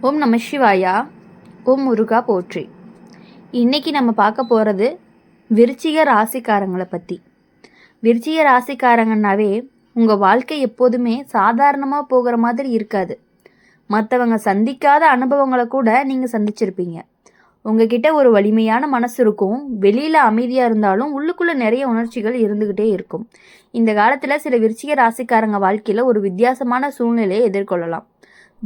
ஓம் நம சிவாயா. ஓம் முருகா போற்றி. இன்னைக்கு நம்ம பார்க்க போகிறது விருச்சிக ராசிக்காரங்களை பற்றி. விருச்சிக ராசிக்காரங்கன்னாவே உங்கள் வாழ்க்கை எப்போதுமே சாதாரணமாக போகிற மாதிரி இருக்காது. மற்றவங்க சந்திக்காத அனுபவங்களை கூட நீங்கள் சந்திச்சிருப்பீங்க. உங்ககிட்ட ஒரு வலிமையான மனசு இருக்கும். வெளியில் அமைதியாக இருந்தாலும் உள்ளுக்குள்ளே நிறைய உணர்ச்சிகள் இருந்துக்கிட்டே இருக்கும். இந்த காலத்தில் சில விருச்சிக ராசிக்காரங்க வாழ்க்கையில் ஒரு வித்தியாசமான சூழ்நிலையை எதிர்கொள்ளலாம்.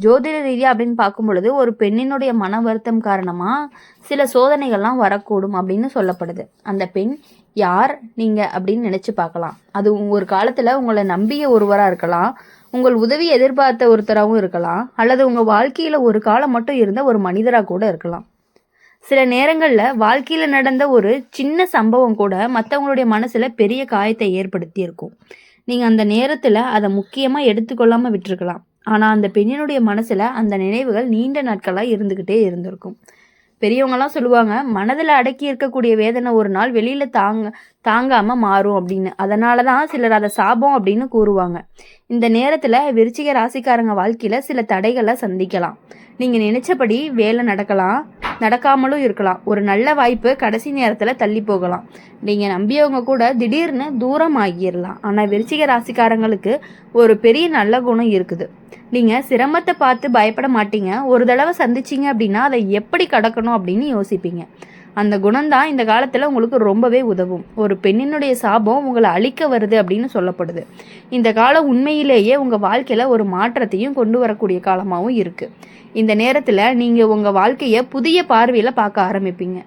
ஜோதிட ரீதியாக அப்படின்னு பார்க்கும் பொழுது ஒரு பெண்ணினுடைய மன வருத்தம் காரணமாக சில சோதனைகள்லாம் வரக்கூடும் அப்படின்னு சொல்லப்படுது. அந்த பெண் யார் நீங்கள் அப்படின்னு நினச்சி பார்க்கலாம். அது ஒரு காலத்தில் உங்களை நம்பிய ஒருவராக இருக்கலாம், உங்கள் உதவி எதிர்பார்த்த ஒருத்தராகவும் இருக்கலாம், அல்லது உங்கள் வாழ்க்கையில் ஒரு காலம் மட்டும் இருந்த ஒரு மனிதராக கூட இருக்கலாம். சில நேரங்களில் வாழ்க்கையில் நடந்த ஒரு சின்ன சம்பவம் கூட மற்றவங்களுடைய மனசில் பெரிய காயத்தை ஏற்படுத்தி இருக்கும். நீங்கள் அந்த நேரத்தில் அதை முக்கியமாக எடுத்துக்கொள்ளாமல் விட்டுருக்கலாம். ஆனால் அந்த பெண்ணினுடைய மனசில் அந்த நினைவுகள் நீண்ட நாட்களாக இருந்துக்கிட்டே இருந்திருக்கும். பெரியவங்களாம் சொல்லுவாங்க, மனதில் அடக்கி இருக்கக்கூடிய வேதனை ஒரு நாள் வெளியில் தாங்காமல் மாறும் அப்படின்னு. அதனால தான் சிலர் அதை சாபம் அப்படின்னு கூறுவாங்க. இந்த நேரத்தில் விருச்சிக ராசிக்காரங்க வாழ்க்கையில் சில தடைகளை சந்திக்கலாம். நீங்கள் நினைச்சபடி வேலை நடக்காமலும் இருக்கலாம். ஒரு நல்ல வாய்ப்பு கடைசி நேரத்தில் தள்ளி போகலாம். நீங்கள் நம்பியவங்க கூட திடீர்னு தூரம் ஆகிடலாம். ஆனால் விருச்சிக ராசிக்காரங்களுக்கு ஒரு பெரிய நல்ல குணம் இருக்குது. நீங்கள் சிரமத்தை பார்த்து பயப்பட மாட்டீங்க. ஒரு தடவை சந்திச்சிங்க அப்படின்னா அதை எப்படி கடக்கணும் அப்படின்னு யோசிப்பீங்க. அந்த குணம்தான் இந்த காலத்தில் உங்களுக்கு ரொம்பவே உதவும். ஒரு பெண்ணினுடைய சாபம் உங்களை அழிக்க வருது அப்படின்னு சொல்லப்படுது. இந்த காலம் உண்மையிலேயே உங்கள் வாழ்க்கையில் ஒரு மாற்றத்தையும் கொண்டு வரக்கூடிய காலமாகவும் இருக்குது. இந்த நேரத்தில் நீங்கள் உங்கள் வாழ்க்கையை புதிய பார்வையில் பார்க்க ஆரம்பிப்பீங்க.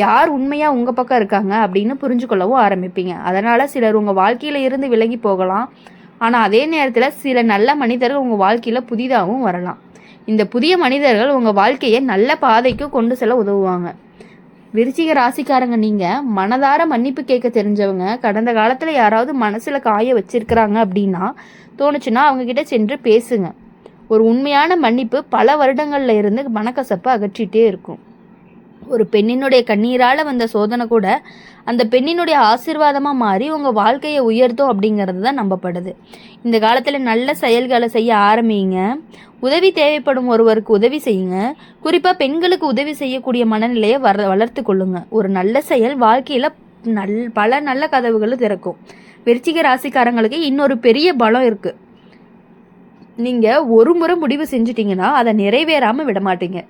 யார் உண்மையாக உங்கள் பக்கம் இருக்காங்க அப்படின்னு புரிஞ்சுக்கொள்ளவும் ஆரம்பிப்பீங்க. அதனால் சிலர் உங்கள் வாழ்க்கையில் இருந்து விலகி போகலாம். ஆனால் அதே நேரத்தில் சில நல்ல மனிதர்கள் உங்கள் வாழ்க்கையில் புதிதாகவும் வரலாம். இந்த புதிய மனிதர்கள் உங்கள் வாழ்க்கையை நல்ல பாதைக்கு கொண்டு செல்ல உதவுவாங்க. விருச்சிக ராசிக்காரங்க, நீங்கள் மனதார மன்னிப்பு கேட்க தெரிஞ்சவங்க. கடந்த காலத்தில் யாராவது மனசில் காய வச்சிருக்கிறாங்க அப்படின்னா தோணுச்சுன்னா அவங்கக்கிட்ட சென்று பேசுங்க. ஒரு உண்மையான மன்னிப்பு பல வருடங்களில் இருந்து மனக்கசப்பை அகற்றிட்டே இருக்கும். ஒரு பெண்ணினுடைய கண்ணீரால் வந்த சோதனை கூட அந்த பெண்ணினுடைய ஆசீர்வாதமாக மாறி உங்கள் வாழ்க்கையை உயர்த்தும் அப்படிங்கிறது தான் நம்பப்படுது. இந்த காலத்தில் நல்ல செயல்களை செய்ய ஆரம்பிங்க. உதவி தேவைப்படும் ஒருவருக்கு உதவி செய்யுங்க. குறிப்பாக பெண்களுக்கு உதவி செய்யக்கூடிய மனநிலையை வளர்த்து கொள்ளுங்க. ஒரு நல்ல செயல் வாழ்க்கையில் பல நல்ல கதவுகளை திறக்கும். விருச்சிக ராசிக்காரங்களுக்கு இன்னொரு பெரிய பலம் இருக்குது. நீங்கள் ஒரு முறை முடிவு செஞ்சிட்டிங்கன்னா அதை நிறைவேறாமல் விட மாட்டீங்க.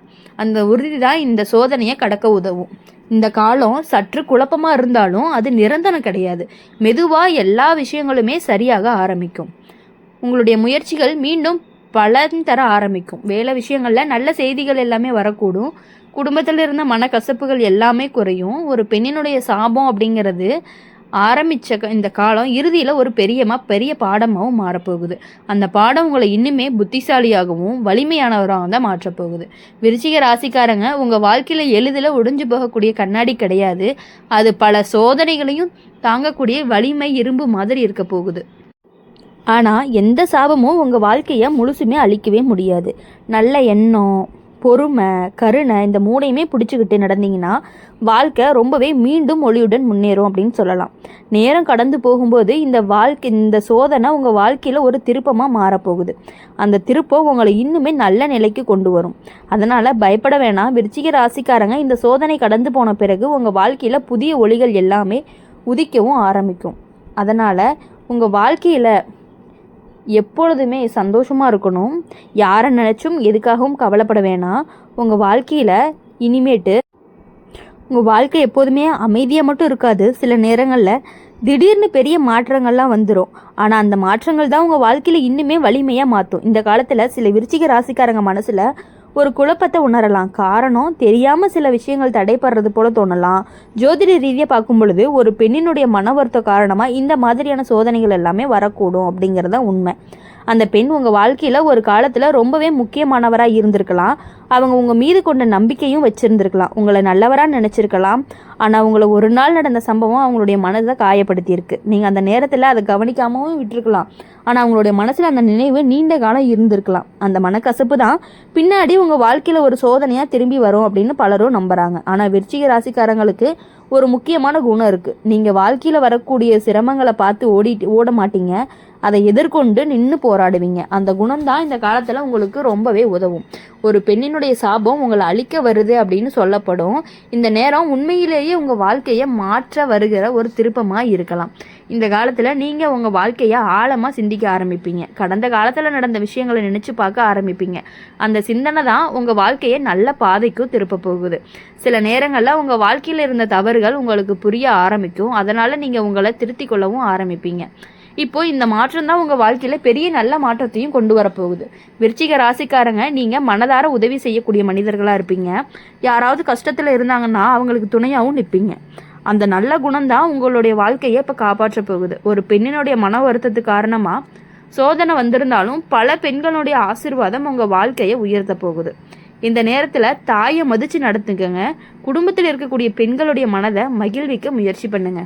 அந்த உறுதி தான் இந்த சோதனையை கடக்க உதவும். இந்த காலம் சற்று குழப்பமாக இருந்தாலும் அது நிரந்தரம் கிடையாது. மெதுவாக எல்லா விஷயங்களுமே சரியாக ஆரம்பிக்கும். உங்களுடைய முயற்சிகள் மீண்டும் பலன் தர ஆரம்பிக்கும். வேலை விஷயங்களில் நல்ல செய்திகள் எல்லாமே வரக்கூடும். குடும்பத்தில் இருந்த மனக்கசப்புகள் எல்லாமே குறையும். ஒரு பெண்ணினுடைய சாபம் அப்படிங்கிறது ஆரம்பித்த இந்த காலம் இறுதியில் ஒரு பெரிய பாடமாகவும் மாறப்போகுது. அந்த பாடம் உங்களை இன்னுமே புத்திசாலியாகவும் வலிமையானவராக தான் மாற்றப்போகுது. விருச்சிக ராசிக்காரங்க, உங்கள் வாழ்க்கையில் எளிதில் ஒடிஞ்சு போகக்கூடிய கண்ணாடி கிடையாது. அது பல சோதனைகளையும் தாங்கக்கூடிய வலிமை இரும்பு மாதிரி இருக்க போகுது. ஆனால் எந்த சாபமும் உங்கள் வாழ்க்கையை முழுசுமே அழிக்கவே முடியாது. நல்ல எண்ணம், பொறுமை, கருணை, இந்த மூணையுமே பிடிச்சிக்கிட்டு நடந்தீங்கன்னா வாழ்க்கை ரொம்பவே மீண்டும் ஒளியுடன் முன்னேறும் அப்படின்னு சொல்லலாம். நேரம் கடந்து போகும்போது இந்த சோதனை உங்கள் வாழ்க்கையில் ஒரு திருப்பமாக மாறப்போகுது. அந்த திருப்பம் உங்களை இன்னுமே நல்ல நிலைக்கு கொண்டு வரும். அதனால் பயப்பட வேணாம். விருச்சிக ராசிக்காரங்க, இந்த சோதனை கடந்து போன பிறகு உங்கள் வாழ்க்கையில் புதிய ஒளிகள் எல்லாமே உதிக்கவும் ஆரம்பிக்கும். அதனால் உங்கள் வாழ்க்கையில் எப்பொழுதுமே சந்தோஷமாக இருக்கணும். யாரை நினச்சும் எதுக்காகவும் கவலைப்பட வேணாம். உங்கள் வாழ்க்கையில் இனிமேட்டு உங்கள் வாழ்க்கை எப்போதுமே அமைதியாக மட்டும் இருக்காது. சில நேரங்களில் திடீர்னு பெரிய மாற்றங்கள்லாம் வந்துடும். ஆனால் அந்த மாற்றங்கள் தான் உங்கள் வாழ்க்கையில் இன்னுமே வலிமையாக மாற்றும். இந்த காலத்தில் சில விருச்சிக ராசிக்காரங்க மனசில் ஒரு குழப்பத்தை உணரலாம். காரணம் தெரியாமல் சில விஷயங்கள் தடைப்படுறது போல தோணலாம். ஜோதிட ரீதியாக பார்க்கும் பொழுது ஒரு பெண்ணினுடைய மன வருத்தம் காரணமாக இந்த மாதிரியான சோதனைகள் எல்லாமே வரக்கூடும் அப்படிங்கிறது தான் உண்மை. அந்த பெண் உங்கள் வாழ்க்கையில் ஒரு காலத்தில் ரொம்பவே முக்கியமானவராக இருந்திருக்கலாம். அவங்க உங்கள் மீது கொண்ட நம்பிக்கையும் வச்சுருந்துருக்கலாம். உங்களை நல்லவராக நினச்சிருக்கலாம். ஆனால் உங்களை ஒரு நாள் நடந்த சம்பவம் அவங்களுடைய மனதை காயப்படுத்தியிருக்கு. நீங்கள் அந்த நேரத்தில் அதை கவனிக்காமவும் விட்டுருக்கலாம். ஆனால் அவங்களுடைய மனசில் அந்த நினைவு நீண்ட காலம் இருந்திருக்கலாம். அந்த மனக்கசப்பு தான் பின்னாடி உங்கள் வாழ்க்கையில் ஒரு சோதனையாக திரும்பி வரும் அப்படின்னு பலரும் நம்புகிறாங்க. ஆனால் விருச்சிக ராசிக்காரங்களுக்கு ஒரு முக்கியமான குணம் இருக்குது. நீங்கள் வாழ்க்கையில் வரக்கூடிய சிரமங்களை பார்த்து ஓட மாட்டீங்க. அதை எதிர்கொண்டு நின்று போராடுவீங்க. அந்த குணம் தான் இந்த காலத்தில் உங்களுக்கு ரொம்பவே உதவும். ஒரு பெண்ணினுடைய சாபம் உங்களை அழிக்க வருது அப்படின்னு சொல்லப்படும். இந்த நேரம் உண்மையிலேயே உங்கள் வாழ்க்கையை மாற்ற வருகிற ஒரு திருப்பமாக இருக்கலாம். இந்த காலத்தில் நீங்கள் உங்கள் வாழ்க்கையை ஆழமாக சிந்திக்க ஆரம்பிப்பீங்க. கடந்த காலத்தில் நடந்த விஷயங்களை நினச்சி பார்க்க ஆரம்பிப்பீங்க. அந்த சிந்தனை தான் உங்கள் வாழ்க்கையை நல்ல பாதைக்கும் திருப்ப போகுது. சில நேரங்களில் உங்கள் வாழ்க்கையில் இருந்த தவறுகள் உங்களுக்கு புரிய ஆரம்பிக்கும். அதனால் நீங்கள் உங்களை திருத்திக் கொள்ளவும் ஆரம்பிப்பீங்க. இப்போ இந்த மாற்றம் தான் உங்கள் வாழ்க்கையில் பெரிய நல்ல மாற்றத்தையும் கொண்டு வரப்போகுது. விருச்சிக ராசிக்காரங்க, நீங்கள் மனதார உதவி செய்யக்கூடிய மனிதர்களாக இருப்பீங்க. யாராவது கஷ்டத்தில் இருந்தாங்கன்னா அவங்களுக்கு துணையாகவும் நிற்பீங்க. அந்த நல்ல குணம்தான் உங்களுடைய வாழ்க்கையை இப்போ காப்பாற்ற போகுது. ஒரு பெண்ணினுடைய மன வருத்தத்துக்கு காரணமாக சோதனை வந்திருந்தாலும் பல பெண்களுடைய ஆசீர்வாதம் உங்கள் வாழ்க்கையை உயர்த்த போகுது. இந்த நேரத்தில் தாயை மதித்து நடத்துக்கங்க. குடும்பத்தில் இருக்கக்கூடிய பெண்களுடைய மனதை மகிழ்விக்க முயற்சி பண்ணுங்க.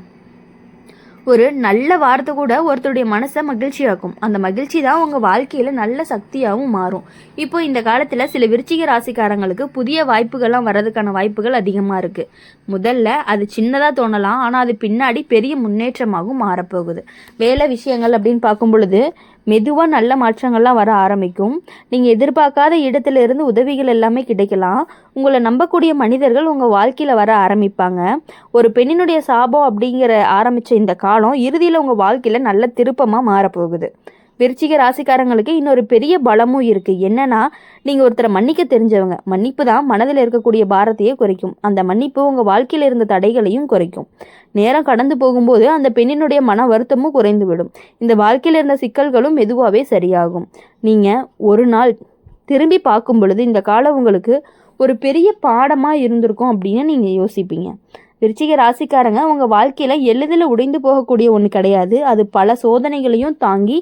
ஒரு நல்ல வார்த்தை கூட ஒருத்தருடைய மனசை மகிழ்ச்சியாக்கும். அந்த மகிழ்ச்சி தான் உங்கள் வாழ்க்கையில் நல்ல சக்தியாகவும் மாறும். இப்போ இந்த காலத்தில் சில விருச்சிக ராசிக்காரங்களுக்கு புதிய வாய்ப்புகள்லாம் வர்றதுக்கான வாய்ப்புகள் அதிகமாக இருக்குது. முதல்ல அது சின்னதாக தோணலாம், ஆனால் அது பின்னாடி பெரிய முன்னேற்றமாகவும் மாறப்போகுது. வேலை விஷயங்கள் அப்படின்னு பார்க்கும் பொழுது மெதுவாக நல்ல மாற்றங்கள்லாம் வர ஆரம்பிக்கும். நீங்கள் எதிர்பார்க்காத இடத்துல இருந்து உதவிகள் எல்லாமே கிடைக்கலாம். உங்களை நம்பக்கூடிய மனிதர்கள் உங்கள் வாழ்க்கையில் வர ஆரம்பிப்பாங்க. ஒரு பெண்ணினுடைய சாபம் அப்படிங்கிற ஆரம்பித்த இந்த காலம் இறுதியில் உங்கள் வாழ்க்கையில் நல்ல திருப்பமாக மாறப்போகுது. விருச்சிக ராசிக்காரங்களுக்கு இன்னொரு பெரிய பலமும் இருக்குது. என்னன்னா, நீங்கள் ஒருத்தரை மன்னிக்க தெரிஞ்சவங்க. மன்னிப்பு தான் மனதில் இருக்கக்கூடிய பாரத்தையே குறைக்கும். அந்த மன்னிப்பு உங்கள் வாழ்க்கையில் இருந்த தடைகளையும் குறைக்கும். நேரம் கடந்து போகும்போது அந்த பெண்ணினுடைய மன வருத்தமும் குறைந்து விடும். இந்த வாழ்க்கையில் இருந்த சிக்கல்களும் மெதுவாகவே சரியாகும். நீங்கள் ஒரு நாள் திரும்பி பார்க்கும் பொழுது இந்த காலம் உங்களுக்கு ஒரு பெரிய பாடமாக இருந்திருக்கும் அப்படின்னு நீங்கள் யோசிப்பீங்க. விருச்சிக ராசிக்காரங்க, உங்கள் வாழ்க்கையில் எளிதில் உடைந்து போகக்கூடிய ஒன்று கிடையாது. அது பல சோதனைகளையும் தாங்கி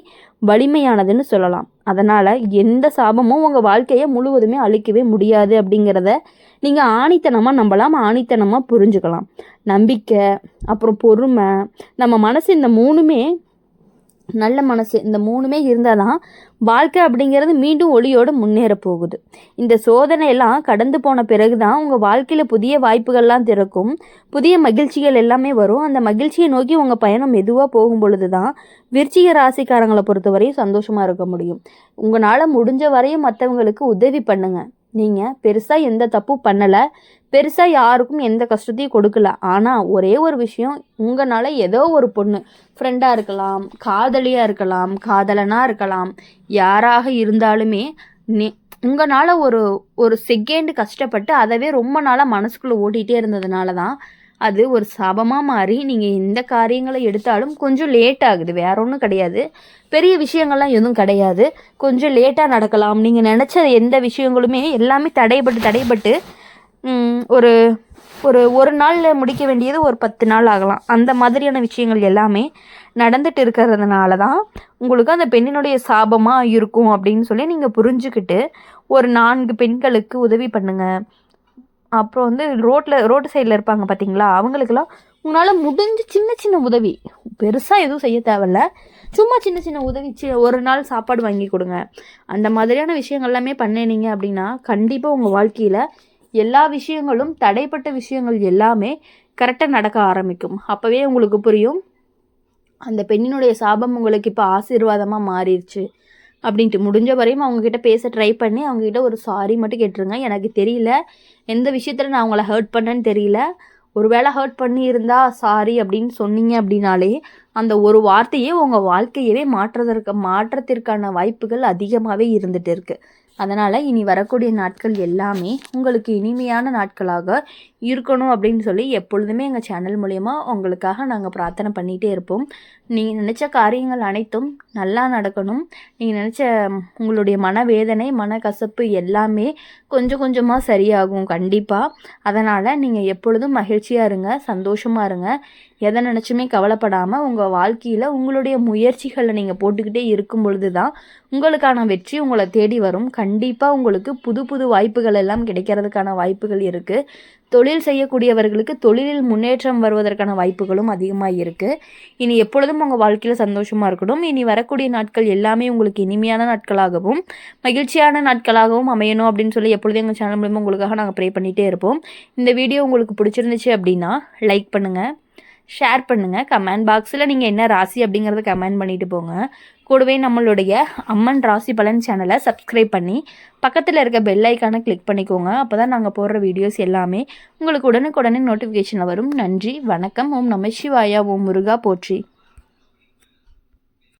வலிமையானதுன்னு சொல்லலாம். அதனால் எந்த சாபமும் உங்கள் வாழ்க்கையை முழுவதுமே அழிக்கவே முடியாது அப்படிங்கிறத நீங்கள் ஆணித்தனமாக நம்பலாம், ஆணித்தனமாக புரிஞ்சுக்கலாம். நம்பிக்கை, அப்புறம் பொறுமை, நம்ம மனசு, இந்த மூணுமே நல்ல மனசு, இந்த மூணுமே இருந்தால் தான் வாழ்க்கை அப்படிங்கிறது மீண்டும் ஒளியோடு முன்னேற போகுது. இந்த சோதனையெல்லாம் கடந்து போன பிறகு தான் உங்கள் வாழ்க்கையில் புதிய வாய்ப்புகள்லாம் திறக்கும், புதிய மகிழ்ச்சிகள் எல்லாமே வரும். அந்த மகிழ்ச்சியை நோக்கி உங்கள் பயணம் மெதுவாக போகும் பொழுது தான் விருச்சிக ராசிக்காரங்களை பொறுத்தவரையும் சந்தோஷமாக இருக்க முடியும். உங்களால் முடிஞ்ச வரையும் மற்றவங்களுக்கு உதவி பண்ணுங்கள். நீங்கள் பெருசாக எந்த தப்பும் பண்ணலை, பெருசாக யாருக்கும் எந்த கஷ்டத்தையும் கொடுக்கல. ஆனால் ஒரே ஒரு விஷயம், உங்களால் ஏதோ ஒரு பொண்ணு, ஃப்ரெண்டாக இருக்கலாம், காதலியாக இருக்கலாம், காதலனாக இருக்கலாம், யாராக இருந்தாலுமே உங்களால் ஒரு செகண்ட் கஷ்டப்பட்டு அதவே ரொம்ப நாளாக மனசுக்குள்ளே ஓட்டிகிட்டே இருந்ததுனால தான் அது ஒரு சாபமாக மாறி நீங்கள் எந்த காரியங்களை எடுத்தாலும் கொஞ்சம் லேட் ஆகுது. வேற ஒன்றும் கிடையாது, பெரிய விஷயங்கள்லாம் எதுவும் கிடையாது. கொஞ்சம் லேட்டாக நடக்கலாம். நீங்கள் நினச்ச எந்த விஷயங்களுமே எல்லாமே தடைபட்டு ஒரு ஒரு நாளில் முடிக்க வேண்டியது ஒரு 10 நாள் ஆகலாம். அந்த மாதிரியான விஷயங்கள் எல்லாமே நடந்துட்டு இருக்கிறதுனால தான் உங்களுக்கு அந்த பெண்ணினுடைய சாபமாக இருக்கும் அப்படின்னு சொல்லி நீங்கள் புரிஞ்சுக்கிட்டு ஒரு 4 பெண்களுக்கு உதவி பண்ணுங்கள். அப்புறம் ரோட்டு சைடில் இருப்பாங்க பார்த்தீங்களா, அவங்களுக்கெல்லாம் உங்களால் முடிஞ்ச சின்ன சின்ன உதவி, பெருசாக எதுவும் செய்ய தேவையில்ல, சும்மா சின்ன சின்ன உதவி, ஒரு நாள் சாப்பாடு வாங்கி கொடுங்க. அந்த மாதிரியான விஷயங்கள் எல்லாமே பண்ணினீங்க அப்படின்னா கண்டிப்பாக உங்கள் வாழ்க்கையில் எல்லா விஷயங்களும், தடைப்பட்ட விஷயங்கள் எல்லாமே கரெக்டாக நடக்க ஆரம்பிக்கும். அப்போவே உங்களுக்கு புரியும், அந்த பெண்ணினுடைய சாபம் உங்களுக்கு இப்போ ஆசீர்வாதமாக மாறிடுச்சு அப்படின்ட்டு. முடிஞ்ச வரையும் அவங்கக்கிட்ட பேச ட்ரை பண்ணி அவங்கக்கிட்ட ஒரு சாரி மட்டும் கேட்டுருங்க. எனக்கு தெரியல, எந்த விஷயத்தில் நான் அவங்கள ஹர்ட் பண்ணேன்னு தெரியல, ஒரு வேளை ஹர்ட் பண்ணியிருந்தா சாரி அப்படின்னு சொன்னீங்க அப்படின்னாலே அந்த ஒரு வார்த்தையே உங்கள் வாழ்க்கையவே மாற்றத்திற்கான வாய்ப்புகள் அதிகமாகவே இருந்துகிட்டு இருக்குது. அதனால் இனி வரக்கூடிய நாட்கள் எல்லாமே உங்களுக்கு இனிமையான நாட்களாக இருக்கணும் அப்படின்னு சொல்லி எப்பொழுதுமே எங்கள் சேனல் மூலயமா உங்களுக்காக நாங்கள் பிரார்த்தனை பண்ணிகிட்டே இருப்போம். நீங்கள் நினச்ச காரியங்கள் அனைத்தும் நல்லா நடக்கணும். நீங்கள் நினச்ச உங்களுடைய மனவேதனை, மனக்கசப்பு எல்லாமே கொஞ்சம் கொஞ்சமாக சரியாகும் கண்டிப்பாக. அதனால் நீங்கள் எப்பொழுதும் மகிழ்ச்சியாக இருங்க, சந்தோஷமாக இருங்க. எதை நினச்சுமே கவலைப்படாமல் உங்கள் வாழ்க்கையில் உங்களுடைய முயற்சிகளை நீங்கள் போட்டுக்கிட்டே இருக்கும் பொழுது தான் உங்களுக்கான வெற்றி உங்களை தேடி வரும். கண்டிப்பாக உங்களுக்கு புது புது வாய்ப்புகள் எல்லாம் கிடைக்கிறதுக்கான வாய்ப்புகள் இருக்குது. தொழில் செய்யக்கூடியவர்களுக்கு தொழிலில் முன்னேற்றம் வருவதற்கான வாய்ப்புகளும் அதிகமாக இருக்குது. இனி எப்பொழுதும் உங்கள் வாழ்க்கையில் சந்தோஷமாக இருக்கணும். இனி வரக்கூடிய நாட்கள் எல்லாமே உங்களுக்கு இனிமையான நாட்களாகவும் மகிழ்ச்சியான நாட்களாகவும் அமையணும் அப்படின்னு சொல்லி எப்பொழுதும் எங்கள் சேனல் மூலமாக உங்களுக்காக நாங்கள் ப்ரே பண்ணிகிட்டே இருப்போம். இந்த வீடியோ உங்களுக்கு பிடிச்சிருந்துச்சு அப்படின்னா லைக் பண்ணுங்கள், ஷேர் பண்ணுங்கள். கமெண்ட் பாக்ஸில் நீங்கள் என்ன ராசி அப்படிங்கிறத கமெண்ட் பண்ணிட்டு போங்க. கூடவே நம்மளுடைய அம்மன் ராசி பலன் சேனலை சப்ஸ்கிரைப் பண்ணி பக்கத்தில் இருக்க பெல் ஐக்கானை கிளிக் பண்ணிக்கோங்க. அப்போ தான் நாங்கள் போடுற வீடியோஸ் எல்லாமே உங்களுக்கு உடனுக்குடனே நோட்டிஃபிகேஷனில் வரும். நன்றி, வணக்கம். ஓம் நம சிவாயா. ஓம் முருகா போற்றி.